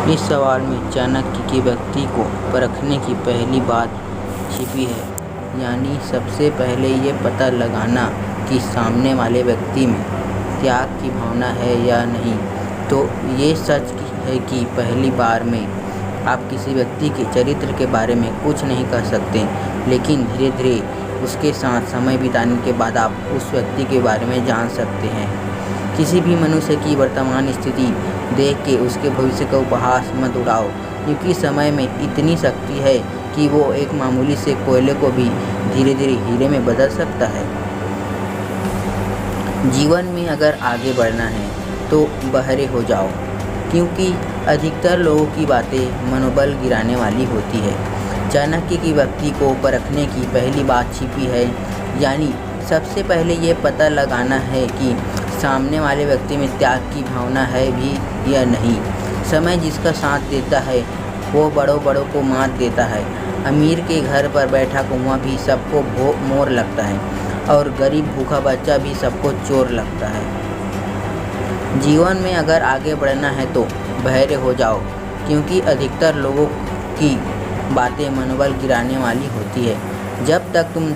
इस सवाल में चाणक्य के व्यक्ति को परखने की पहली बात छिपी है, यानी सबसे पहले ये पता लगाना कि सामने वाले व्यक्ति में त्याग की भावना है या नहीं। तो ये सच है कि पहली बार में आप किसी व्यक्ति के चरित्र के बारे में कुछ नहीं कह सकते, लेकिन धीरे धीरे उसके साथ समय बिताने के बाद आप उस व्यक्ति के बारे में जान सकते हैं। किसी भी मनुष्य की वर्तमान स्थिति देख के उसके भविष्य का उपहास मत उड़ाओ, क्योंकि समय में इतनी शक्ति है कि वो एक मामूली से कोयले को भी धीरे धीरे हीरे में बदल सकता है। जीवन में अगर आगे बढ़ना है तो बहरे हो जाओ, क्योंकि अधिकतर लोगों की बातें मनोबल गिराने वाली होती है। चाणक्य की व्यक्ति को परखने की पहली बात छिपी है, यानी सबसे पहले ये पता लगाना है कि सामने वाले व्यक्ति में त्याग की भावना है भी या नहीं। समय जिसका साथ देता है वो बड़ों को मात देता है। अमीर के घर पर बैठा कुआं भी सबको मोर लगता है, और गरीब भूखा बच्चा भी सबको चोर लगता है। जीवन में अगर आगे बढ़ना है तो बहरे हो जाओ, क्योंकि अधिकतर लोगों की बातें मनोबल गिराने वाली होती है। जब तक तुम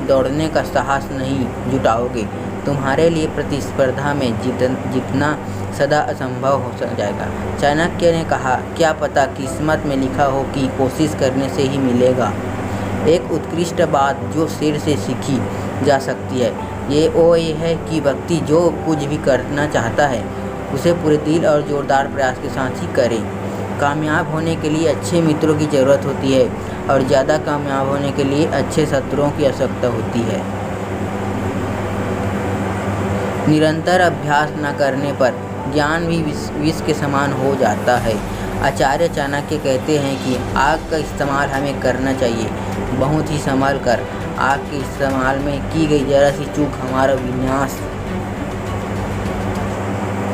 दौड़ने का साहस नहीं जुटाओगे, तुम्हारे लिए प्रतिस्पर्धा में जीतना सदा असंभव हो जाएगा। चाणक्य ने कहा, क्या पता किस्मत में लिखा हो कि कोशिश करने से ही मिलेगा। एक उत्कृष्ट बात जो सिर से सीखी जा सकती है ये है कि व्यक्ति जो कुछ भी करना चाहता है उसे पूरे दिल और जोरदार प्रयास के साथ ही करे। कामयाब होने के लिए अच्छे मित्रों की ज़रूरत होती है, और ज़्यादा कामयाब होने के लिए अच्छे शत्रुओं की आवश्यकता होती है। निरंतर अभ्यास न करने पर ज्ञान भी विष के समान हो जाता है। आचार्य चाणक्य कहते हैं कि आग का इस्तेमाल हमें करना चाहिए, बहुत ही संभाल कर। आग के इस्तेमाल में की गई जरा सी चूक हमारा विनाश।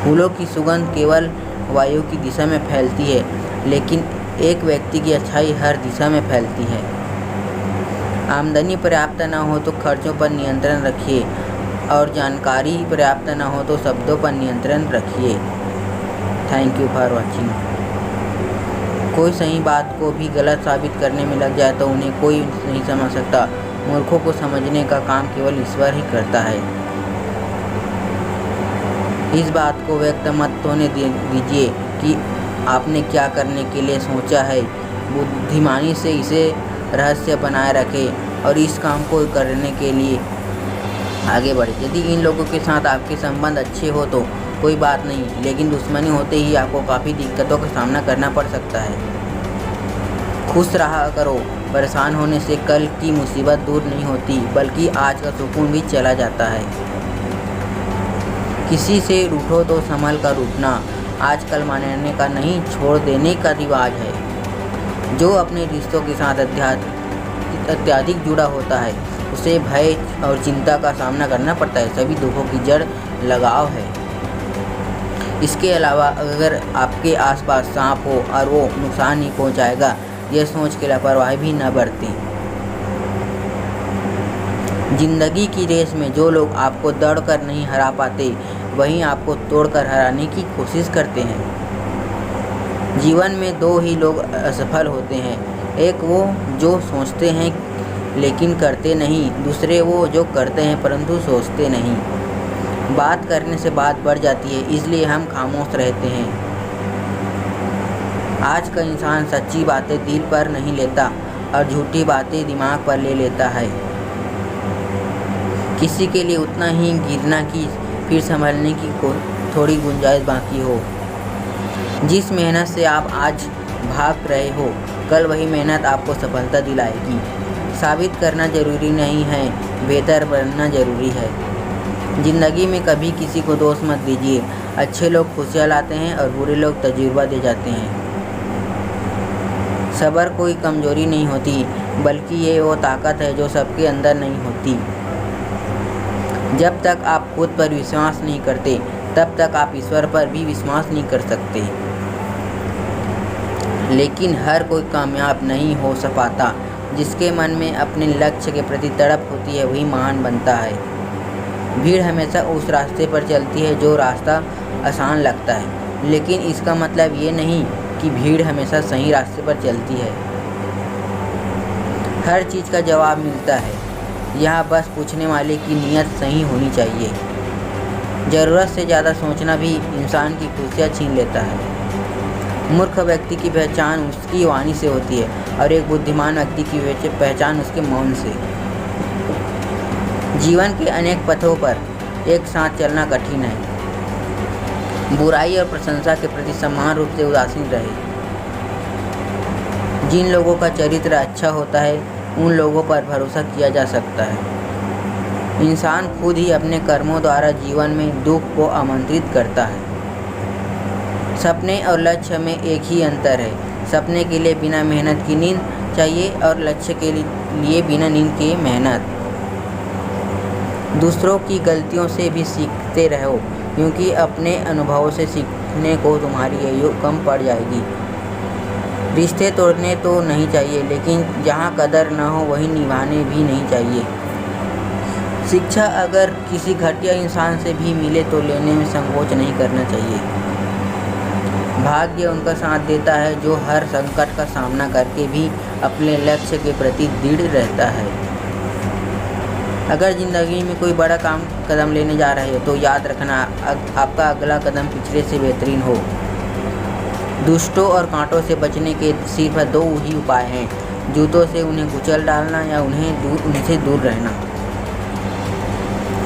फूलों की सुगंध केवल वायु की दिशा में फैलती है, लेकिन एक व्यक्ति की अच्छाई हर दिशा में फैलती है। आमदनी पर्याप्त न हो तो खर्चों पर नियंत्रण रखिए, और जानकारी पर्याप्त न हो तो शब्दों पर नियंत्रण रखिए। Thank you for watching. कोई सही बात को भी गलत साबित करने में लग जाए तो उन्हें कोई नहीं समझ सकता। मूर्खों को समझने का काम केवल ईश्वर ही करता है। इस बात को व्यक्त मत होने दीजिए कि आपने क्या करने के लिए सोचा है। बुद्धिमानी से इसे रहस्य बनाए रखें और इस काम को करने के लिए आगे बढ़े। यदि इन लोगों के साथ आपके संबंध अच्छे हो तो कोई बात नहीं, लेकिन दुश्मनी होते ही आपको काफ़ी दिक्कतों का सामना करना पड़ सकता है। खुश रहा करो। परेशान होने से कल की मुसीबत दूर नहीं होती, बल्कि आज का सुकून भी चला जाता है। किसी से रूठो तो संभल कर रूठना आजकल मानने का नहीं, छोड़ देने का रिवाज है। जो अपने रिश्तों के साथ अत्यधिक जुड़ा होता है उसे भय और चिंता का सामना करना पड़ता है। सभी दुखों की जड़ लगाव है। इसके अलावा अगर आपके आसपास सांप हो और वो नुकसान नहीं पहुंचाएगा, यह सोच के लापरवाही भी न बरतें। जिंदगी की रेस में जो लोग आपको दौड़कर नहीं हरा पाते, वहीं आपको तोड़कर हराने की कोशिश करते हैं। जीवन में दो ही लोग असफल होते हैं, एक वो जो सोचते हैं लेकिन करते नहीं, दूसरे वो जो करते हैं परंतु सोचते नहीं। बात करने से बात बढ़ जाती है, इसलिए हम खामोश रहते हैं। आज का इंसान सच्ची बातें दिल पर नहीं लेता और झूठी बातें दिमाग पर ले लेता है। किसी के लिए उतना ही गिरना कि फिर संभलने की थोड़ी गुंजाइश बाकी हो। जिस मेहनत से आप आज भाग रहे हो, कल वही मेहनत आपको सफलता दिलाएगी। साबित करना जरूरी नहीं है, बेहतर बनना जरूरी है। जिंदगी में कभी किसी को दोष मत दीजिए। अच्छे लोग खुशियाँ लाते हैं और बुरे लोग तजुर्बा दे जाते हैं। सब्र कोई कमजोरी नहीं होती, बल्कि ये वो ताकत है जो सबके अंदर नहीं होती। जब तक आप खुद पर विश्वास नहीं करते, तब तक आप ईश्वर पर भी विश्वास नहीं कर सकते। लेकिन हर कोई कामयाब नहीं हो पाता। जिसके मन में अपने लक्ष्य के प्रति तड़प होती है वही महान बनता है। भीड़ हमेशा उस रास्ते पर चलती है जो रास्ता आसान लगता है, लेकिन इसका मतलब ये नहीं कि भीड़ हमेशा सही रास्ते पर चलती है। हर चीज़ का जवाब मिलता है, यहाँ बस पूछने वाले की नीयत सही होनी चाहिए। ज़रूरत से ज़्यादा सोचना भी इंसान की खुशियाँ छीन लेता है। मूर्ख व्यक्ति की पहचान उसकी वाणी से होती है और एक बुद्धिमान व्यक्ति की पहचान उसके मौन से। जीवन के अनेक पथों पर एक साथ चलना कठिन है। बुराई और प्रशंसा के प्रति समान रूप से उदासीन रहे। जिन लोगों का चरित्र अच्छा होता है उन लोगों पर भरोसा किया जा सकता है। इंसान खुद ही अपने कर्मों द्वारा जीवन में दुख को आमंत्रित करता है। सपने और लक्ष्य में एक ही अंतर है। सपने के लिए बिना मेहनत की नींद चाहिए और लक्ष्य के लिए बिना नींद के मेहनत। दूसरों की गलतियों से भी सीखते रहो, क्योंकि अपने अनुभवों से सीखने को तुम्हारी आयु कम पड़ जाएगी। रिश्ते तोड़ने तो नहीं चाहिए, लेकिन जहाँ कदर न हो वहीं निभाने भी नहीं चाहिए। शिक्षा अगर किसी घटिया इंसान से भी मिले तो लेने में संकोच नहीं करना चाहिए। भाग्य उनका साथ देता है जो हर संकट का सामना करके भी अपने लक्ष्य के प्रति दृढ़ रहता है। अगर ज़िंदगी में कोई बड़ा कदम लेने जा रहे हो तो याद रखना आपका अगला कदम पिछले से बेहतरीन हो। दुष्टों और कांटों से बचने के सिर्फ 2 ही उपाय हैं, जूतों से उन्हें कुचल डालना या उनसे दूर रहना।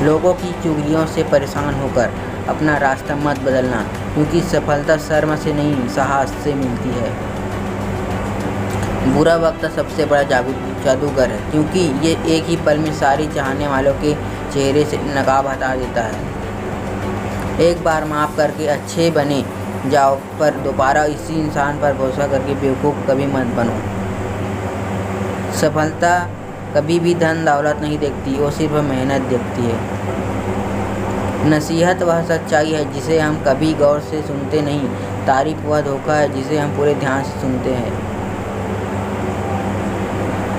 लोगों की चुगलियों से परेशान होकर अपना रास्ता मत बदलना, क्योंकि सफलता शर्म से नहीं साहस से मिलती है। बुरा वक्त सबसे बड़ा जादूगर है, क्योंकि ये एक ही पल में सारी चाहने वालों के चेहरे से नकाब हटा देता है। एक बार माफ़ करके अच्छे बने जाओ, पर दोबारा इसी इंसान पर भरोसा करके बेवकूफ़ कभी मत बनो। सफलता कभी भी धन दौलत नहीं देखती, वो सिर्फ मेहनत देखती है। नसीहत वह सच्चाई है जिसे हम कभी गौर से सुनते नहीं। तारीफ वह धोखा है जिसे हम पूरे ध्यान से सुनते हैं।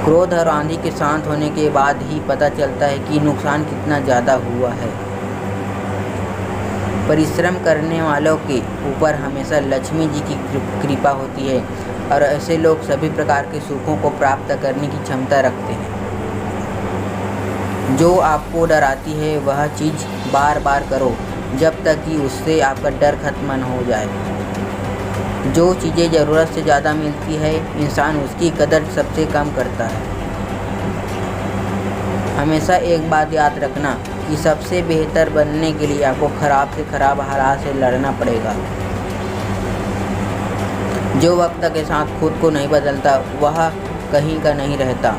क्रोध और आंधी के शांत होने के बाद ही पता चलता है कि नुकसान कितना ज़्यादा हुआ है। परिश्रम करने वालों के ऊपर हमेशा लक्ष्मी जी की कृपा होती है और ऐसे लोग सभी प्रकार के सुखों को प्राप्त करने की क्षमता रखते हैं। जो आपको डराती है वह चीज़ बार बार करो जब तक कि उससे आपका डर खत्म न हो जाए। जो चीज़ें ज़रूरत से ज़्यादा मिलती है इंसान उसकी कदर सबसे कम करता है। हमेशा एक बात याद रखना कि सबसे बेहतर बनने के लिए आपको ख़राब से ख़राब हालात से लड़ना पड़ेगा। जो वक्त के साथ खुद को नहीं बदलता वह कहीं का नहीं रहता।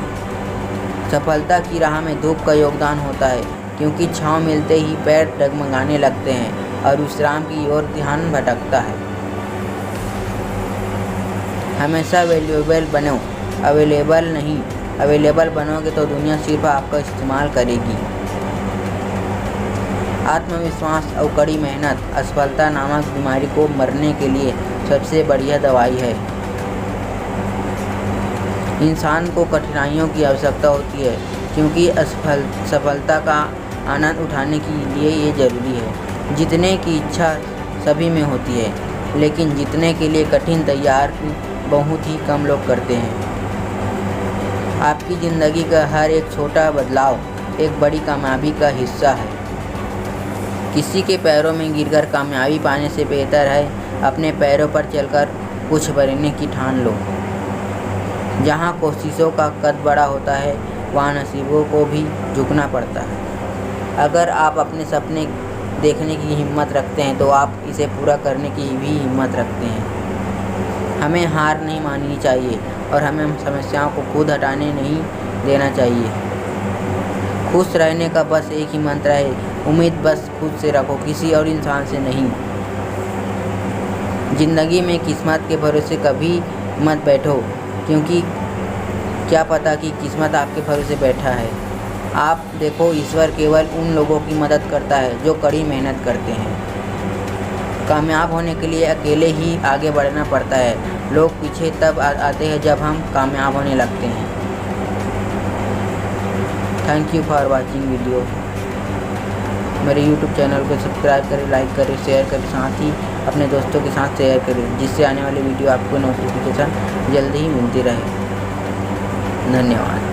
सफलता की राह में धूप का योगदान होता है, क्योंकि छांव मिलते ही पैर डगमगाने लगते हैं और विश्राम की ओर ध्यान भटकता है। हमेशा वैल्यूएबल बनो, अवेलेबल नहीं। अवेलेबल बनोगे तो दुनिया सिर्फ आपका इस्तेमाल करेगी। आत्मविश्वास और कड़ी मेहनत असफलता नामक बीमारी को मरने के लिए सबसे बढ़िया दवाई है। इंसान को कठिनाइयों की आवश्यकता होती है, क्योंकि सफलता का आनंद उठाने के लिए ये ज़रूरी है। जीतने की इच्छा सभी में होती है, लेकिन जीतने के लिए कठिन तैयारी बहुत ही कम लोग करते हैं। आपकी ज़िंदगी का हर एक छोटा बदलाव एक बड़ी कामयाबी का हिस्सा है। किसी के पैरों में गिरकर कामयाबी पाने से बेहतर है अपने पैरों पर चलकर कुछ बनने की ठान लो। जहाँ कोशिशों का कद बड़ा होता है वहाँ नसीबों को भी झुकना पड़ता है। अगर आप अपने सपने देखने की हिम्मत रखते हैं तो आप इसे पूरा करने की भी हिम्मत रखते हैं। हमें हार नहीं माननी चाहिए और हमें समस्याओं को खुद हटाने नहीं देना चाहिए। खुश रहने का बस एक ही मंत्र है, उम्मीद बस खुद से रखो, किसी और इंसान से नहीं। ज़िंदगी में किस्मत के भरोसे कभी मत बैठो, क्योंकि क्या पता कि किस्मत आपके भरोसे बैठा है। आप देखो, ईश्वर केवल उन लोगों की मदद करता है जो कड़ी मेहनत करते हैं। कामयाब होने के लिए अकेले ही आगे बढ़ना पड़ता है। लोग पीछे तब आते हैं जब हम कामयाब होने लगते हैं। Thank you for watching video. मेरे YouTube चैनल को सब्सक्राइब करें, लाइक करें, शेयर करें, साथ ही अपने दोस्तों के साथ शेयर करें, जिससे आने वाली वीडियो आपको नोटिफिकेशन जल्दी ही मिलती रहे। धन्यवाद।